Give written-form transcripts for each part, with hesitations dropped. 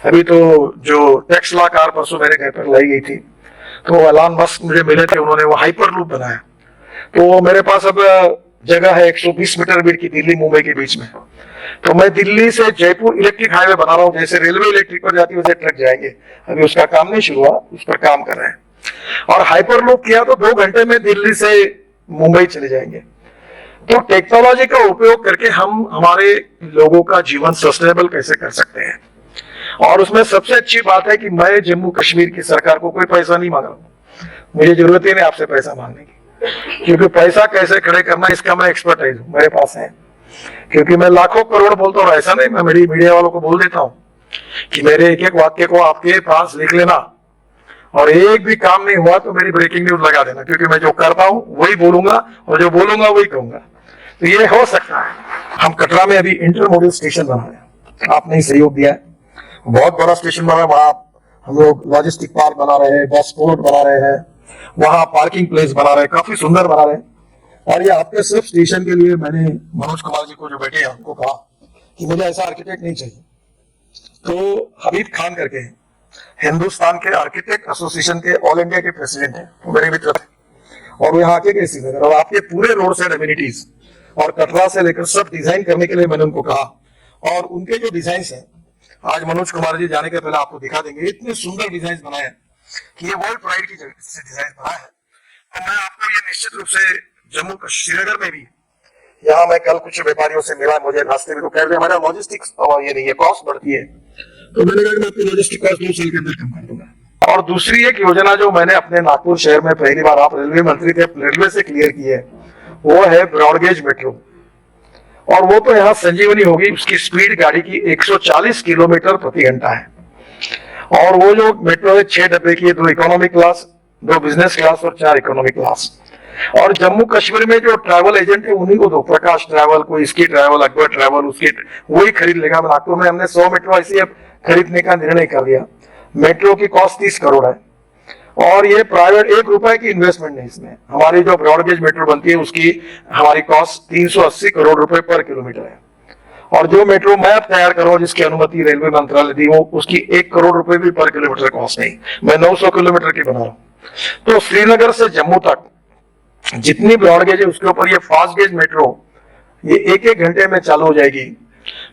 अभी तो जो टेस्ला कार परसों मेरे घर पर लाई गई थी, तो एलन मस्क मुझे मिले थे, उन्होंने वो हाइपर लूप बनाया। तो मेरे पास अब जगह है 120 मीटर बीच की, दिल्ली मुंबई के बीच में। तो मैं दिल्ली से जयपुर इलेक्ट्रिक हाईवे बना रहा हूँ, जैसे रेलवे इलेक्ट्रिक पर जाती है वैसे ट्रक जाएंगे। अभी उसका काम नहीं शुरू हुआ, उस पर काम कर रहे हैं। और हाइपर लूप किया तो 2 घंटे में दिल्ली से मुंबई चले जाएंगे। तो टेक्नोलॉजी का उपयोग करके हम हमारे लोगों का जीवन सस्टेनेबल कैसे कर सकते हैं। और उसमें सबसे अच्छी बात है कि मैं जम्मू कश्मीर की सरकार को कोई पैसा नहीं मांग रहा हूं, मुझे जरूरत ही नहीं आपसे पैसा मांगने की, क्योंकि पैसा कैसे खड़े करना इसका मैं एक्सपर्टाइज हूं, मेरे पास है। क्योंकि मैं लाखों करोड़ बोलता हूँ, ऐसा नहीं, मैं मेरी मीडिया वालों को बोल देता हूँ कि मेरे एक एक वाक्य को आपके पास लिख लेना, और एक भी काम नहीं हुआ तो मेरी ब्रेकिंग न्यूज लगा देना, क्योंकि मैं जो करता हूं वही बोलूंगा और जो बोलूंगा वही कहूंगा। तो ये हो सकता है। हम कटरा में अभी इंटरमोडल स्टेशन बना रहे हैं, आपने ही सहयोग दिया है, बहुत बड़ा स्टेशन बना है। वहां हम लोग लॉजिस्टिक पार्क बना रहे हैं, बस पोर्ट बना रहे हैं, वहां पार्किंग प्लेस बना रहे हैं, काफी सुंदर बना रहे हैं। और ये आपके सिर्फ स्टेशन के लिए मैंने मनोज कुमार जी को जो बैठे हैं उनको कहा कि मुझे ऐसा आर्किटेक्ट नहीं चाहिए। तो हबीब खान करके हिंदुस्तान के आर्किटेक्ट एसोसिएशन के ऑल इंडिया के प्रेसिडेंट हैं, वो मेरे मित्र थे, और वो यहाँ आके कैसी नगर और आपके पूरे रोड साइड एमिनिटीज और कटरा से लेकर सब डिजाइन करने के लिए मैंने उनको कहा। और उनके जो डिजाइन है आज मनोज कुमार जी जाने के पहले आपको दिखा देंगे, इतने सुंदर डिजाइन बनाए हैं कि ये वर्ल्ड प्राइड की जगह से डिजाइन बनाया है। तो मैं आपको ये निश्चित रूप से जम्मू श्रीनगर में भी, यहाँ मैं कल कुछ व्यापारियों से मिला, मुझे रास्ते में तो कह रहे हमारा लॉजिस्टिक्स और ये नहीं है कॉस्ट बढ़ती है, तो मैंने कहा मैं आपकी लॉजिस्टिक कॉस्ट 2 साल के अंदर कम कर दूंगा। और दूसरी एक योजना जो मैंने अपने नागपुर शहर में पहली बार, आप रेलवे मंत्री थे, रेलवे से क्लियर की है, वो है ब्रॉडगेज मेट्रो। और वो तो यहाँ संजीवनी होगी, उसकी स्पीड गाड़ी की 140 किलोमीटर प्रति घंटा है। और वो जो मेट्रो है 6 डब्बे की, 2 इकोनॉमिक क्लास, 2 बिजनेस क्लास और 4 इकोनॉमिक क्लास। और जम्मू कश्मीर में जो ट्रैवल एजेंट है उन्हीं को दो, प्रकाश ट्रैवल, कोई इसकी ट्रैवल, अकबर ट्रैवल, उसकी वही खरीद लेगा। नागपुर में हमने 100 मेट्रो ऐसी अब खरीदने का निर्णय कर लिया। मेट्रो की कॉस्ट 30 करोड़ है, और ये प्राइवेट 1 रुपए की इन्वेस्टमेंट नहीं इसमें। हमारी जो ब्रॉडगेज मेट्रो बनती है उसकी हमारी कॉस्ट 380 करोड़ रुपए पर किलोमीटर है। और जो मेट्रो मैं अब तैयार कर रहा हूं, जिसकी अनुमति रेलवे मंत्रालय दी, वो उसकी 1 करोड़ रुपए भी पर किलोमीटर कॉस्ट नहीं, मैं 900 किलोमीटर की बना रहा हूं। तो श्रीनगर से जम्मू तक जितनी ब्रॉडगेज है उसके ऊपर ये फास्ट गेज मेट्रो ये 1-1 घंटे में चालू हो जाएगी।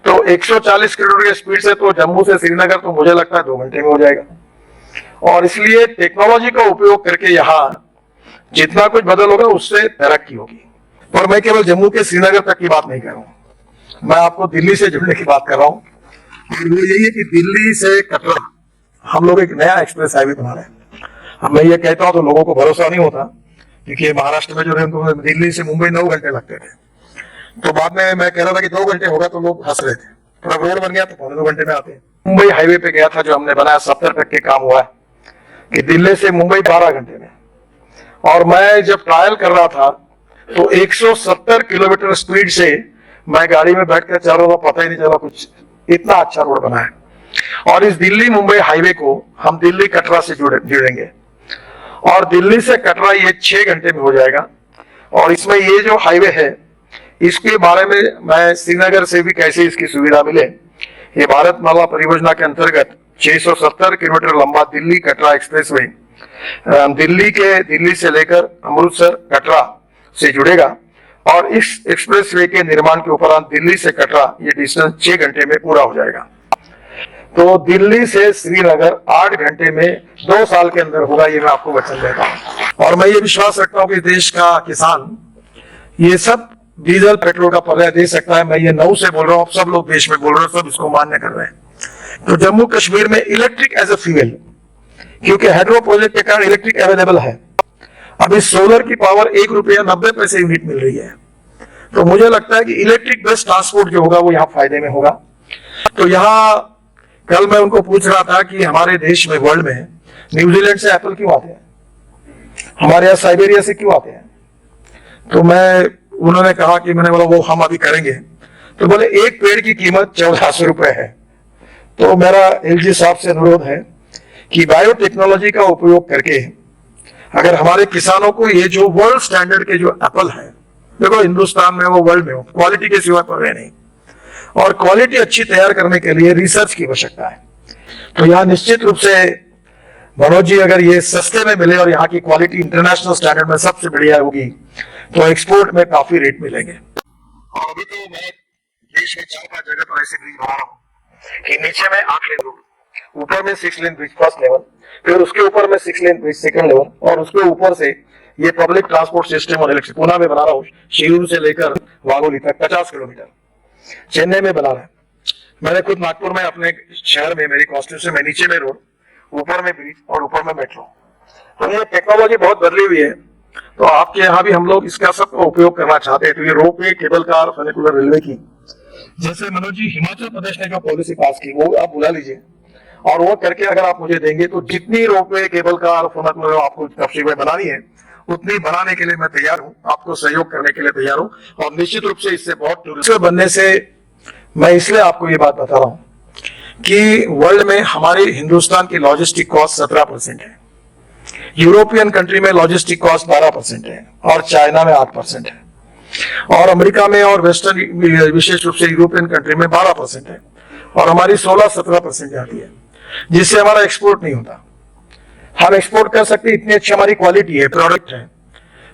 तो 140 किलोमीटर की स्पीड से तो जम्मू से श्रीनगर तो मुझे लगता है 2 घंटे में हो जाएगा। और इसलिए टेक्नोलॉजी का उपयोग करके यहाँ जितना कुछ बदल होगा उससे तरक्की होगी। पर मैं केवल जम्मू के श्रीनगर तक की बात नहीं कर रहा हूँ, मैं आपको दिल्ली से जुड़ने की बात कर रहा हूँ। और वो यही है कि दिल्ली से कटरा हम लोग एक नया एक्सप्रेस हाईवे बना रहे हैं। अब मैं ये कहता हूँ तो लोगों को भरोसा नहीं होता, क्योंकि महाराष्ट्र में जो है उनको दिल्ली से मुंबई 9 घंटे लगते थे। तो बाद में मैं कह रहा था कि 2 घंटे होगा, तो लोग हंस रहे थे। थोड़ा रोड बन गया तो 2 घंटे में आते हैं। मुंबई हाईवे पे गया था जो हमने बनाया, 70% काम हुआ है कि दिल्ली से मुंबई 12 घंटे में। और मैं जब ट्रायल कर रहा था तो 170 किलोमीटर स्पीड से मैं गाड़ी में बैठकर चल रहा था, पता ही नहीं चला कुछ, इतना अच्छा रोड बना है। और इस दिल्ली मुंबई हाईवे को हम दिल्ली कटरा से जुड़ेंगे, और दिल्ली से कटरा ये 6 घंटे में हो जाएगा। और इसमें ये जो हाईवे है इसके बारे में मैं श्रीनगर से भी कैसे इसकी सुविधा मिले, ये भारत माला परियोजना के अंतर्गत 670 किलोमीटर लंबा दिल्ली कटरा एक्सप्रेसवे दिल्ली से लेकर अमृतसर कटरा से जुड़ेगा। और इस एक्सप्रेसवे के निर्माण के उपरांत दिल्ली से कटरा ये डिस्टेंस 6 घंटे में पूरा हो जाएगा। तो दिल्ली से श्रीनगर 8 घंटे में 2 साल के अंदर होगा, ये मैं आपको वचन देता हूँ। और मैं ये विश्वास रखता हूँ कि देश का किसान ये सब डीजल पेट्रोल का पर्याय दे सकता है। मैं ये 9 से बोल रहा हूँ, सब लोग देश में बोल रहे हैं, सब इसको मान्य कर रहे हैं। तो जम्मू कश्मीर में इलेक्ट्रिक एज ए फ्यूल, क्योंकि हाइड्रो प्रोजेक्ट के कारण इलेक्ट्रिक अवेलेबल है। अभी सोलर की पावर 1 रुपया 90 पैसे यूनिट मिल रही है। तो मुझे लगता है कि इलेक्ट्रिक बेस्ड ट्रांसपोर्ट जो होगा वो यहाँ फायदे में होगा। तो यहाँ कल मैं उनको पूछ रहा था कि हमारे देश में, वर्ल्ड में न्यूजीलैंड से एप्पल क्यों आते हैं, हमारे यहाँ साइबेरिया से क्यों आते हैं। तो उन्होंने कहा कि मैंने बोला वो हम अभी करेंगे। तो बोले एक पेड़ की कीमत 1400 रुपए है। तो मेरा एलजी साहब से अनुरोध है कि बायोटेक्नोलॉजी का उपयोग करके अगर हमारे किसानों को ये जो वर्ल्ड स्टैंडर्ड के जो एप्पल है, देखो हिंदुस्तान में वो वर्ल्ड में हो, क्वालिटी के सिवा पर है नहीं, और क्वालिटी अच्छी तैयार करने के लिए रिसर्च की आवश्यकता है। तो यहाँ निश्चित रूप से मनोज जी, अगर ये सस्ते में मिले और यहाँ की क्वालिटी इंटरनेशनल स्टैंडर्ड में सबसे बढ़िया होगी तो एक्सपोर्ट में काफी रेट मिलेंगे। और अभी तो मैं देश में 4-5 जगह पर ऐसे ब्रिज बना रहा हूँ कि नीचे में 8 लेन रोड, ऊपर में 6 लेन ब्रिज फर्स्ट लेवल, फिर उसके ऊपर में 6 लेन ब्रिज सेकंड लेवल, और उसके ऊपर से ये पब्लिक ट्रांसपोर्ट सिस्टम और इलेक्ट्रिक पुणे में बना रहा हूँ, शिरूर से लेकर वाघोली तक 50 किलोमीटर, चेन्नई में बना रहा है। मैंने खुद नागपुर में अपने शहर में, मेरी कॉन्स्टिट्यूशन में नीचे में रोड, ऊपर में ब्रिज और ऊपर में मेट्रो। तो ये टेक्नोलॉजी बहुत बदली हुई है, तो आपके यहाँ भी हम लोग इसका सबका उपयोग करना चाहते हैं। तो ये ropeway, cable car, funicular railway की, जैसे मनोज जी हिमाचल प्रदेश ने जो पॉलिसी पास की वो आप बुला लीजिए, और वो करके अगर आप मुझे देंगे तो जितनी रोपवे, केबल कार, फनिकुलर आपको तफसील में बनानी है उतनी बनाने के लिए मैं तैयार हूँ, आपको सहयोग करने के लिए तैयार हूँ। और निश्चित रूप से इससे बहुत टूरिज्म बनने से मैं इसलिए आपको ये बात बता रहा हूँ कि वर्ल्ड में हमारे हिंदुस्तान की लॉजिस्टिक कॉस्ट 17% है, यूरोपियन कंट्री में लॉजिस्टिक कॉस्ट 12% है, और चाइना में 8% है, और अमेरिका में और वेस्टर्न विशेष रूप से यूरोपियन कंट्री में 12% है, और हमारी 16-17% जाती है, जिससे हमारा एक्सपोर्ट नहीं होता। हम एक्सपोर्ट कर सकते, इतनी अच्छी हमारी क्वालिटी है, प्रोडक्ट है,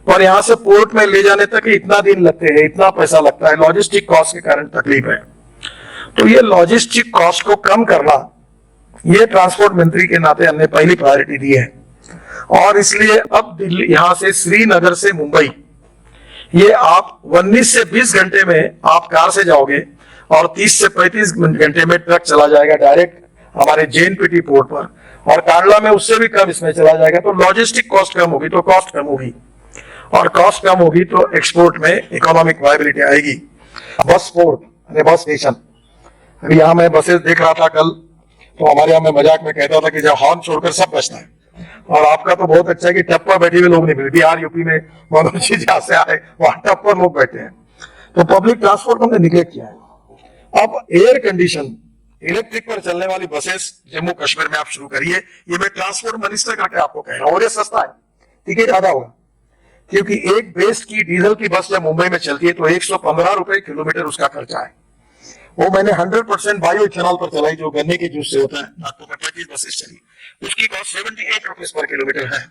पर यहां से पोर्ट में ले जाने तक इतना दिन लगते हैं, इतना पैसा लगता है, लॉजिस्टिक कॉस्ट के कारण तकलीफ है। तो ये लॉजिस्टिक कॉस्ट को कम करना, ये ट्रांसपोर्ट मंत्री के नाते हमने पहली प्रायोरिटी दी है। और इसलिए अब दिल्ली, यहां से श्रीनगर से मुंबई, ये आप 19 से 20 घंटे में आप कार से जाओगे, और 30 से 35 घंटे में ट्रक चला जाएगा डायरेक्ट हमारे जेएनपीटी पोर्ट पर, और कांडला में उससे भी कम इसमें चला जाएगा। तो लॉजिस्टिक कॉस्ट कम होगी तो कॉस्ट कम होगी, और कॉस्ट कम होगी तो एक्सपोर्ट में इकोनॉमिक वायबिलिटी आएगी। बस पोर्ट, बस स्टेशन, अभी यहाँ मैं बसेस देख रहा था कल, तो हमारे यहाँ मैं मजाक में कहता था कि जब हॉर्न छोड़कर सब बचता है, और आपका तो बहुत अच्छा है कि टप पर बैठे हुए लोग नहीं मिले। बिहार, यूपी में मनोज जी जहां से आए वहां टप पर लोग बैठे हैं। तो पब्लिक ट्रांसपोर्ट हमने निगलेक्ट किया है। अब एयर कंडीशन इलेक्ट्रिक पर चलने वाली बसेस जम्मू कश्मीर में आप शुरू करिए, ये मैं ट्रांसपोर्ट मिनिस्टर करके आपको कह रहा हूँ। और ये सस्ता है, टिकट आधा होगा, क्योंकि एक बेस्ट की डीजल की बस जब मुंबई में चलती है तो 115 रुपए किलोमीटर उसका खर्चा है। वो मैंने 100% बायो इथेनॉल पर चलाई, जो गन्ने के जूस से होता है। नागपुर में 25 बसेस चली, उसकी कॉस्ट 78 रुपीज पर किलोमीटर है।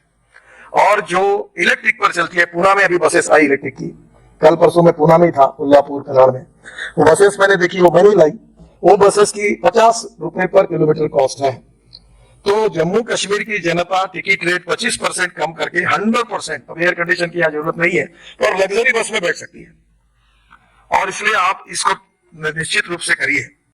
और जो इलेक्ट्रिक पर चलती है, पूना में अभी बसेस आई इलेक्ट्रिक की, कल परसों में पूना में ही था, उल्लापुर कलाड़ में, वो बसेस मैंने देखी, वो मैंने लाई। वो बसेस की 50 रुपए पर किलोमीटर कॉस्ट है। तो जम्मू कश्मीर की जनता टिकट रेट 25% कम करके 100%, अब एयर कंडीशन की यहाँ जरूरत नहीं है, और लग्जरी बस में बैठ सकती है। और इसलिए आप इसको निश्चित रूप से करिए।